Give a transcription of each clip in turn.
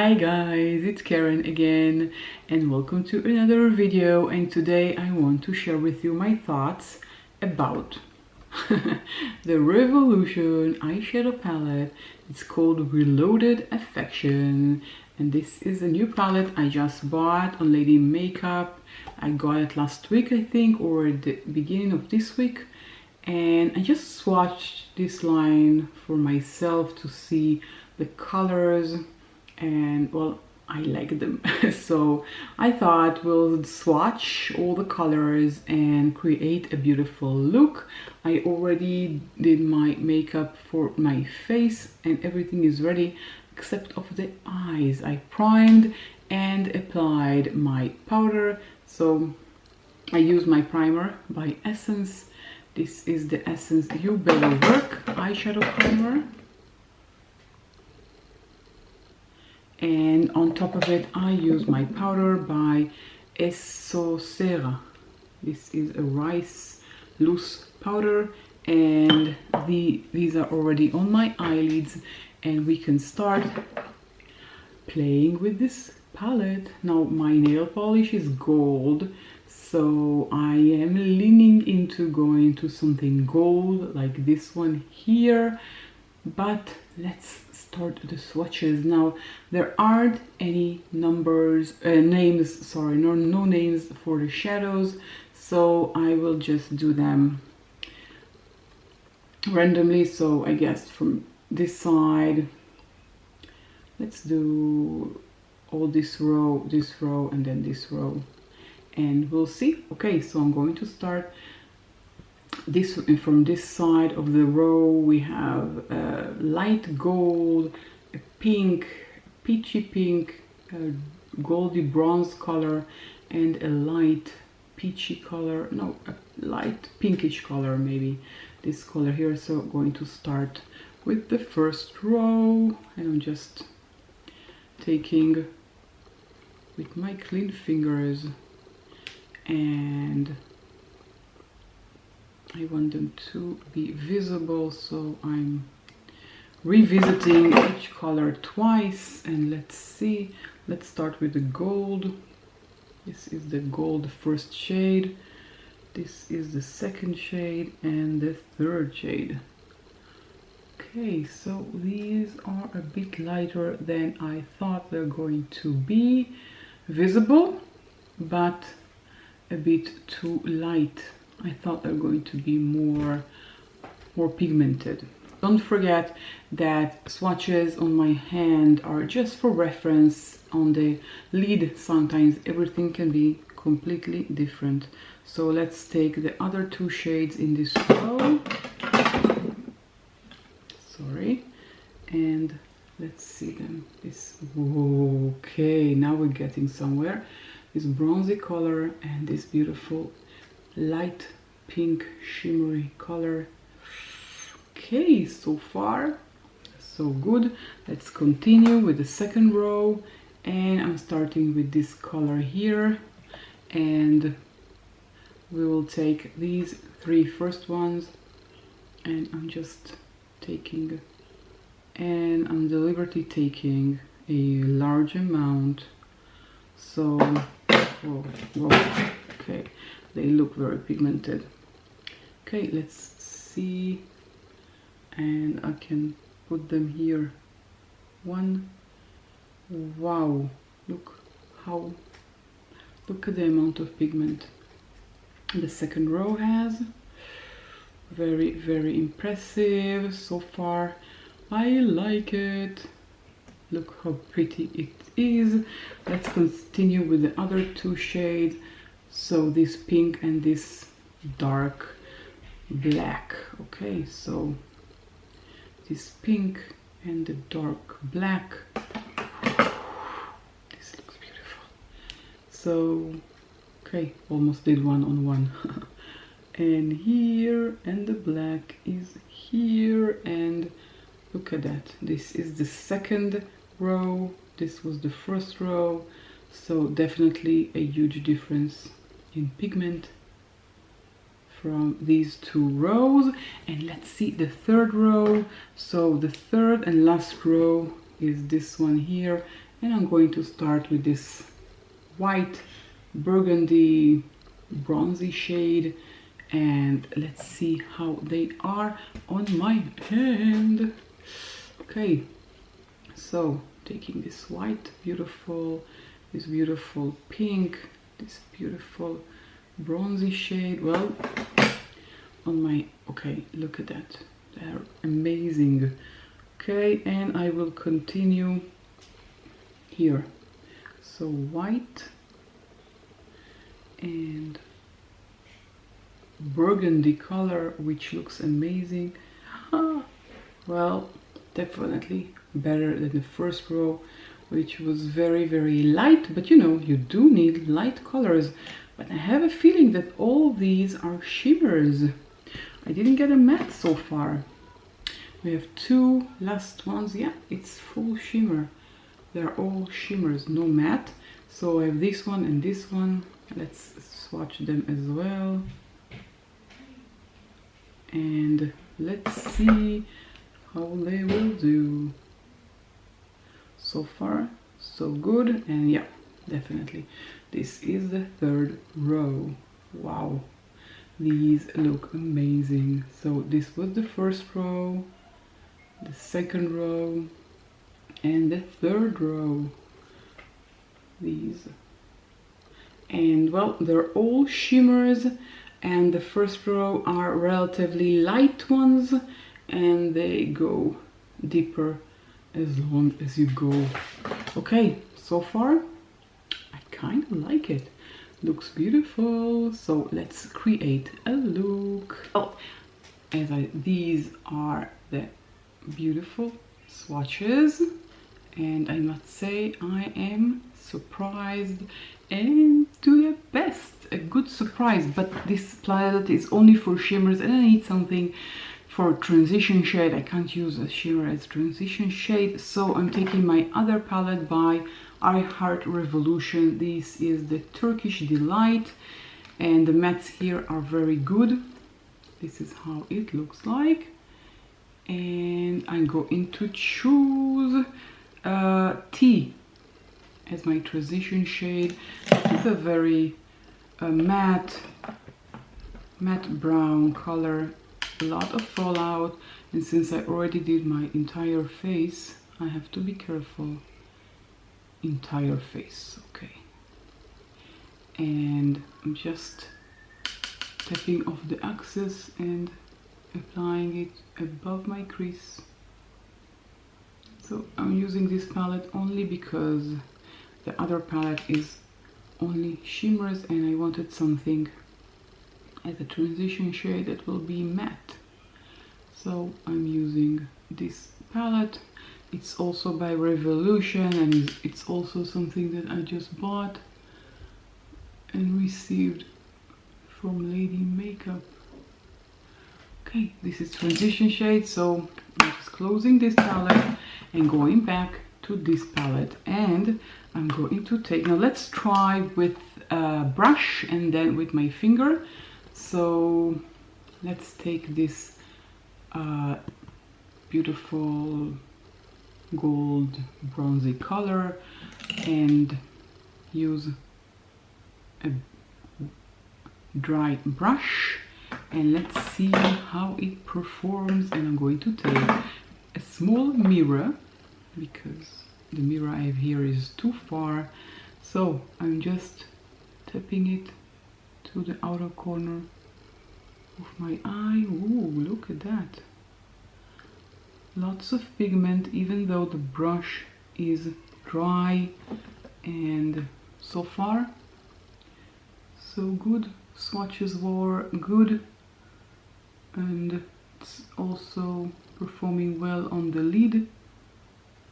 Hi guys, it's Karen again and welcome to another video, and today I want to share with you my thoughts about the Revolution eyeshadow palette. It's called Reloaded Affection, and this is a new palette I just bought on Lady Makeup. I got it last week, I think, or at the beginning of this week, and I just swatched this line for myself to see the colors, and well, I like them. So I thought we'll swatch all the colors and create a beautiful look. I already did my makeup for my face and everything is ready except of the eyes. I primed and applied my powder. So I used my primer by Essence. This is the Essence You Better Work eyeshadow primer. And on top of it, I use my powder by Essocera. This is a rice loose powder, and these are already on my eyelids, and we can start playing with this palette. Now my nail polish is gold, so I am leaning into going to something gold like this one here, but let's start the swatches. Now there aren't any names, sorry, no names for the shadows, so I will just do them randomly. So I guess from this side, let's do all this row, and then this row, and we'll see. Okay, so I'm going to start this from this side of the row. We have a light gold, a pink, peachy pink, a goldy bronze color, and a light peachy color, no, a light pinkish color, maybe this color here. So I'm going to start with the first row, and I'm just taking with my clean fingers, and I want them to be visible, so I'm revisiting each color twice. And let's see, let's start with the gold. This is the gold first shade, this is the second shade, and the third shade. Okay, so these are a bit lighter than I thought they're going to be, visible, but a bit too light. I thought they're going to be more pigmented. Don't forget that swatches on my hand are just for reference. On the lid, sometimes everything can be completely different. So let's take the other two shades in this row. Sorry, and let's see them. This, okay, now we're getting somewhere. This bronzy color and this beautiful light pink shimmery color. Okay, so far so good. Let's continue with the second row, and I'm starting with this color here, and we will take these three first ones, and I'm just taking, and I'm deliberately taking a large amount. So whoa, okay, they look very pigmented. Okay, let's see, and I can put them here. One, wow, look at the amount of pigment the second row has. Very impressive so far. I like it. Look how pretty it is. Let's continue with the other two shades. So this pink and this dark black. Okay, so this pink and the dark black. This looks beautiful. So okay, almost did one on one. And here, and the black is here, and look at that. This is the second row, this was the first row, so definitely a huge difference in pigment from these two rows. And let's see the third row. So the third and last row is this one here, And I'm going to start with this white burgundy bronzy shade, and let's see how they are on my hand. Okay, so taking this white, this beautiful pink, this beautiful bronzy shade, well, on my, okay, look at that, they're amazing. Okay, and I will continue here. So white and burgundy color, which looks amazing. Well, definitely better than the first row, which was very, very light, but you know, you do need light colors. But I have a feeling that all these are shimmers. I didn't get a matte so far. We have two last ones. Yeah, it's full shimmer. They're all shimmers, no matte. So I have this one and this one. Let's swatch them as well. And let's see how they will do. So far, so good. And yeah, definitely. This is the third row. Wow, these look amazing. So this was the first row, the second row, and the third row. These, and well, they're all shimmers, and the first row are relatively light ones, and they go deeper as long as you go. Okay, so far I kind of like it. Looks beautiful. So let's create a look. Oh, these are the beautiful swatches, and I must say I am surprised, and to the best, a good surprise. But this palette is only for shimmers, and I need something for transition shade. I can't use a shimmer as transition shade, so I'm taking my other palette by I Heart Revolution. This is the Turkish Delight, and the mattes here are very good. This is how it looks like, and I'm going to choose Tea as my transition shade. It's a very matte brown color, a lot of fallout, and since I already did my entire face, I have to be careful. Entire face, okay. And I'm just tapping off the excess and applying it above my crease. So I'm using this palette only because the other palette is only shimmers, and I wanted something as a transition shade that will be matte. So I'm using this palette. It's also by Revolution, and it's also something that I just bought and received from Lady Makeup. Okay, this is transition shade, so I'm just closing this palette and going back to this palette, and I'm going to take, now let's try with a brush and then with my finger. So let's take this beautiful gold bronzy color and use a dry brush, and let's see how it performs. And I'm going to take a small mirror because the mirror I have here is too far, so I'm just tapping it to the outer corner of my eye. Ooh, look at that. Lots of pigment, even though the brush is dry, and so far so good. Swatches were good, and it's also performing well on the lid.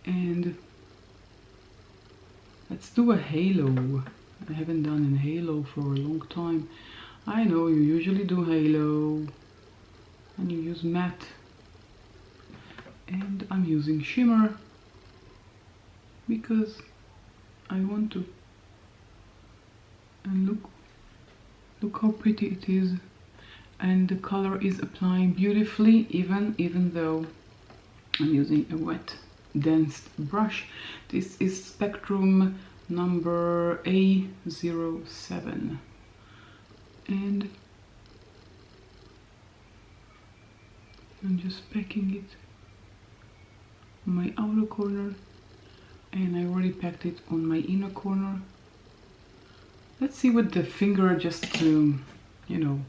And let's do a halo. I haven't done a halo for a long time. I know you usually do halo and you use matte, and I'm using shimmer because I want to. And look how pretty it is, and the color is applying beautifully, even though I'm using a wet dense brush. This is Spectrum number A07, and I'm just packing it on my outer corner, and I already packed it on my inner corner. Let's see with the finger, just to, you know,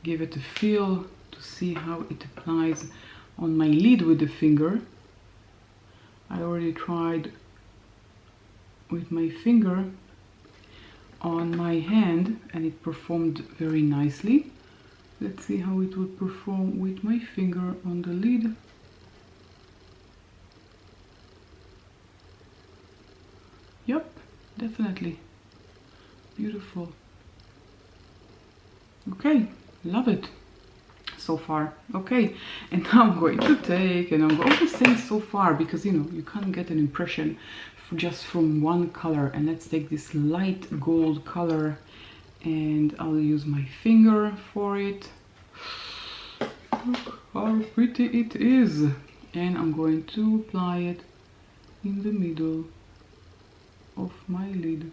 give it a feel, to see how it applies on my lid with the finger. I already tried with my finger on my hand and it performed very nicely. Let's see how it would perform with my finger on the lid. Yep, definitely. Beautiful. Okay, love it so far. Okay, and now I'm going to take, and I'm going to say so far because, you know, you can't get an impression just from one color. And let's take this light gold color, and I'll use my finger for it. Look how pretty it is. And I'm going to apply it in the middle of my lid.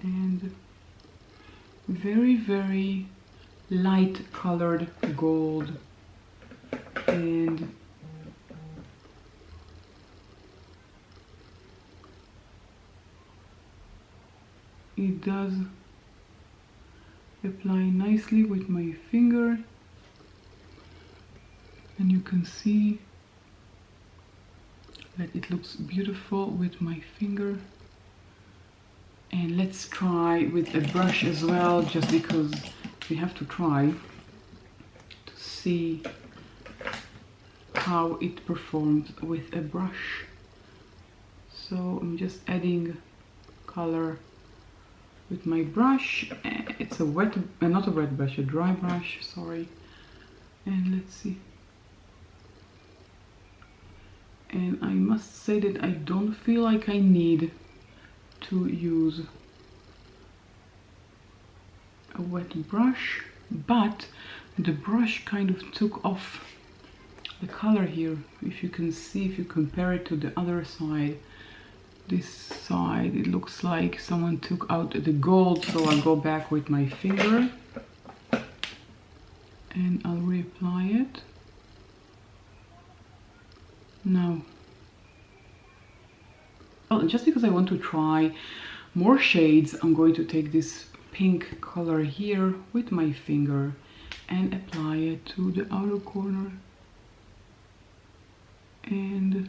And very, very light colored gold, and it does apply nicely with my finger, and you can see that it looks beautiful with my finger. And let's try with a brush as well, just because we have to try to see how it performs with a brush. So I'm just adding color with my brush. It's a wet, not a wet brush, a dry brush, sorry. And let's see. And I must say that I don't feel like I need to use a wet brush, but the brush kind of took off the color here. If you can see, if you compare it to the other side, this side, it looks like someone took out the gold. So I'll go back with my finger and I'll reapply it. Now, well, just because I want to try more shades, I'm going to take this pink color here with my finger and apply it to the outer corner. And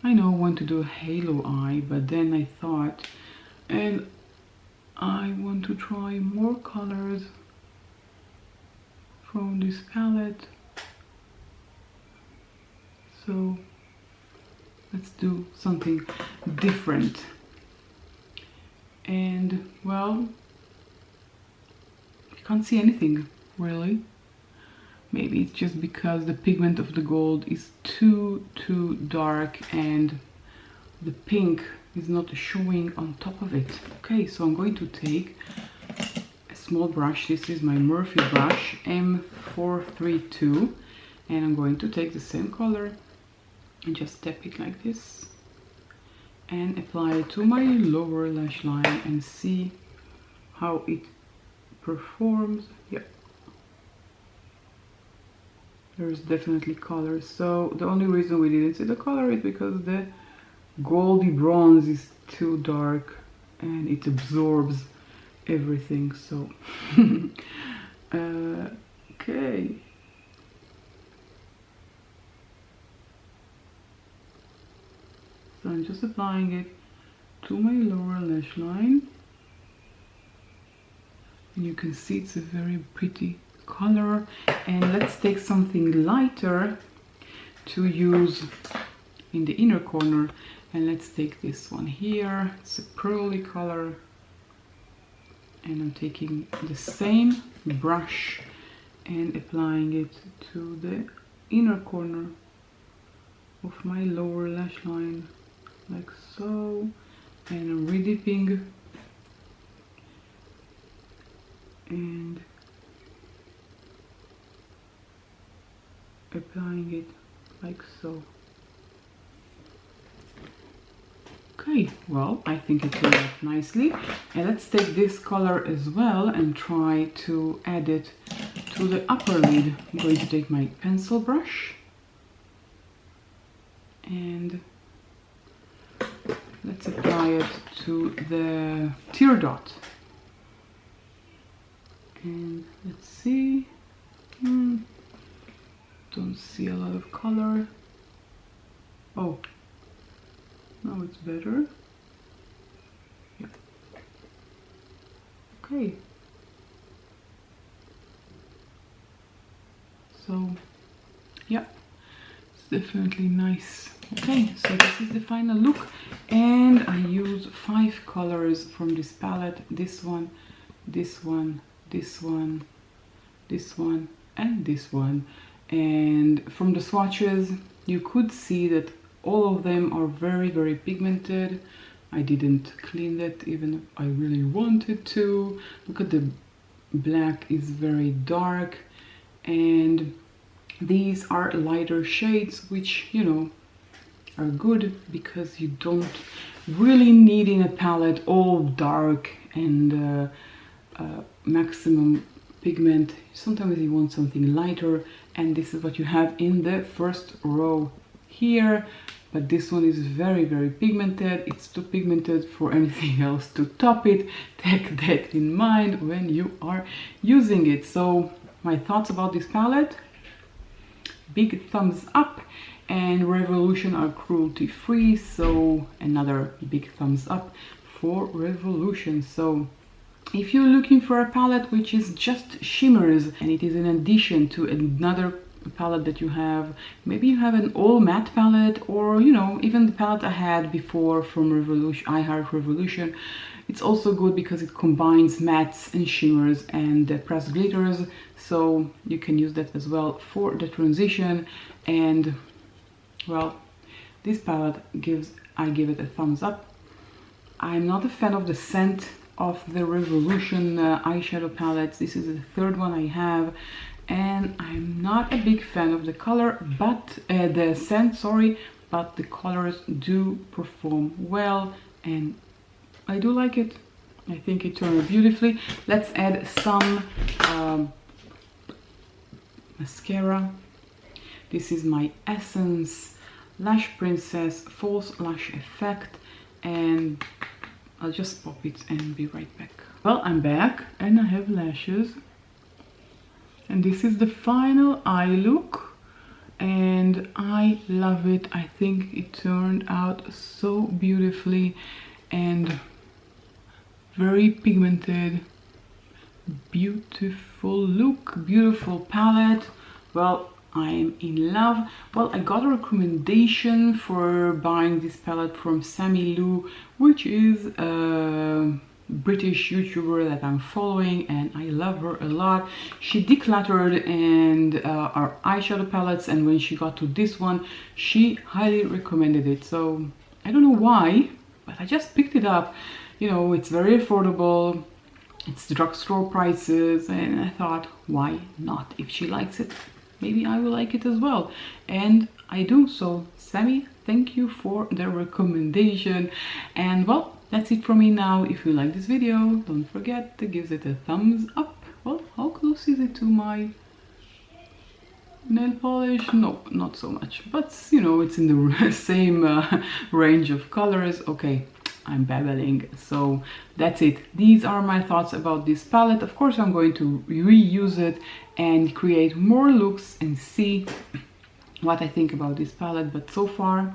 I know I want to do a halo eye, but then I thought, and I want to try more colors from this palette. So let's do something different. And well, you can't see anything really. Maybe it's just because the pigment of the gold is too dark and the pink is not showing on top of it. Okay, so I'm going to take a small brush. This is my Morphe brush M432, and I'm going to take the same color and just tap it like this and apply it to my lower lash line and see how it performs. Yeah, there's definitely color. So the only reason we didn't see the color is because the goldy bronze is too dark and it absorbs everything. So okay. So I'm just applying it to my lower lash line. And you can see it's a very pretty color. And let's take something lighter to use in the inner corner. And let's take this one here. It's a pearly color. And I'm taking the same brush and applying it to the inner corner of my lower lash line, like so. And I'm redipping and applying it like so. Okay, well, I think it turned out nicely. And let's take this color as well and try to add it to the upper lid. I'm going to take my pencil brush and let's apply it to the tear dot. And let's see. Don't see a lot of color. Oh, now it's better. Yeah. Okay. So, yeah, it's definitely nice. Okay, so this is the final look, and I use 5 colors from this palette. This one, this one, this one, this one, and this one. And from the swatches, you could see that all of them are very, very pigmented. I didn't clean that even if I really wanted to. Look at the black is very dark, and these are lighter shades, which, you know, are good because you don't really need in a palette all dark and maximum pigment. Sometimes you want something lighter, and this is what you have in the first row here. But this one is very, very pigmented. It's too pigmented for anything else to top it. Take that in mind when you are using it. So my thoughts about this palette: big thumbs up, and Revolution are cruelty free, so another big thumbs up for Revolution. So if you're looking for a palette which is just shimmers and it is in addition to another palette that you have, maybe you have an all matte palette, or you know, even the palette I had before from Revolution, I Heart Revolution, it's also good because it combines mattes and shimmers and pressed glitters, so you can use that as well for the transition. And well, this palette I give it a thumbs up. I'm not a fan of the scent of the Revolution eyeshadow palettes. This is the third one I have, and I'm not a big fan of the color, but the scent, sorry, but the colors do perform well, and I do like it. I think it turned out beautifully. Let's add some mascara. This is my Essence Lash Princess False Lash Effect, and I'll just pop it and be right back. Well, I'm back and I have lashes, and this is the final eye look, and I love it. I think it turned out so beautifully and very pigmented. Beautiful look, beautiful palette. Well, I'm in love. Well, I got a recommendation for buying this palette from Sammy Lou, which is a British YouTuber that I'm following, and I love her a lot. She decluttered and our eyeshadow palettes, and when she got to this one, she highly recommended it. So I don't know why, but I just picked it up. You know, it's very affordable. It's drugstore prices, and I thought, why not? If she likes it, maybe I will like it as well, and I do. So Sammy, thank you for the recommendation. And well, that's it from me now. If you like this video, don't forget to give it a thumbs up. Well, how close is it to my nail polish? No, not so much, but you know, it's in the same range of colors. Okay, I'm babbling, so that's it. These are my thoughts about this palette. Of course, I'm going to reuse it and create more looks and see what I think about this palette, but so far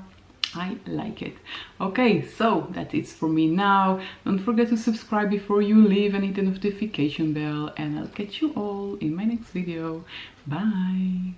I like it. Okay, so that's it for me now. Don't forget to subscribe before you leave and hit the notification bell, and I'll catch you all in my next video. Bye.